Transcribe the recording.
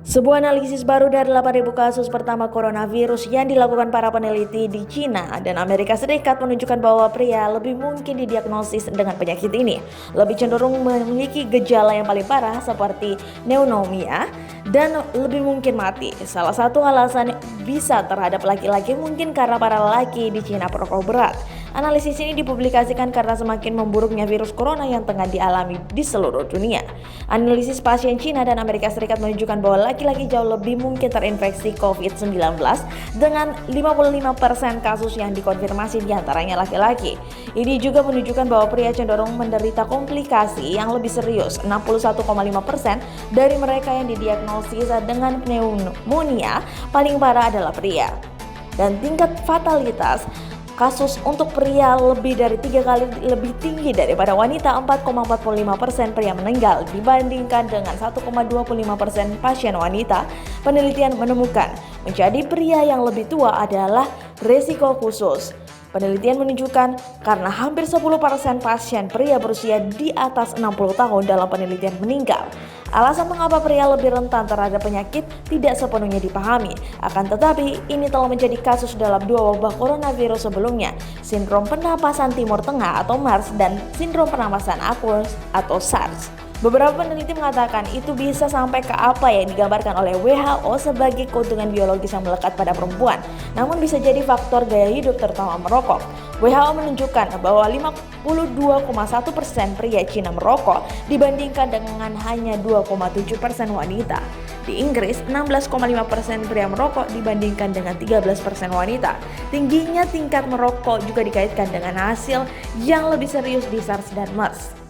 Sebuah analisis baru dari 8.000 kasus pertama coronavirus yang dilakukan para peneliti di Cina dan Amerika Serikat menunjukkan bahwa pria lebih mungkin didiagnosis dengan penyakit ini, lebih cenderung memiliki gejala yang paling parah seperti pneumonia dan lebih mungkin mati. Salah satu alasan bisa terhadap laki-laki mungkin karena para laki di Cina perokok berat. Analisis ini dipublikasikan karena semakin memburuknya virus corona yang tengah dialami di seluruh dunia. Analisis pasien Cina dan Amerika Serikat menunjukkan bahwa laki-laki jauh lebih mungkin terinfeksi COVID-19 dengan 55% kasus yang dikonfirmasi diantaranya laki-laki. Ini juga menunjukkan bahwa pria cenderung menderita komplikasi yang lebih serius. 61,5% dari mereka yang didiagnosis dengan pneumonia paling parah adalah pria. Dan tingkat fatalitas kasus untuk pria lebih dari 3 kali lebih tinggi daripada wanita. 4,45% pria meninggal dibandingkan dengan 1,25% pasien wanita. Penelitian menemukan menjadi pria yang lebih tua adalah resiko khusus. Penelitian menunjukkan karena hampir 10% pasien pria berusia di atas 60 tahun dalam penelitian meninggal. Alasan mengapa pria lebih rentan terhadap penyakit tidak sepenuhnya dipahami. Akan tetapi, ini telah menjadi kasus dalam dua wabah coronavirus sebelumnya, sindrom pernapasan Timur Tengah atau MERS dan sindrom pernapasan akut atau SARS. Beberapa peneliti mengatakan itu bisa sampai ke apa yang digambarkan oleh WHO sebagai keuntungan biologis yang melekat pada perempuan, namun bisa jadi faktor gaya hidup terutama merokok. WHO menunjukkan bahwa 52,1% pria Cina merokok dibandingkan dengan hanya 2,7% wanita. Di Inggris, 16,5% pria merokok dibandingkan dengan 13% wanita. Tingginya tingkat merokok juga dikaitkan dengan hasil yang lebih serius di SARS dan MERS.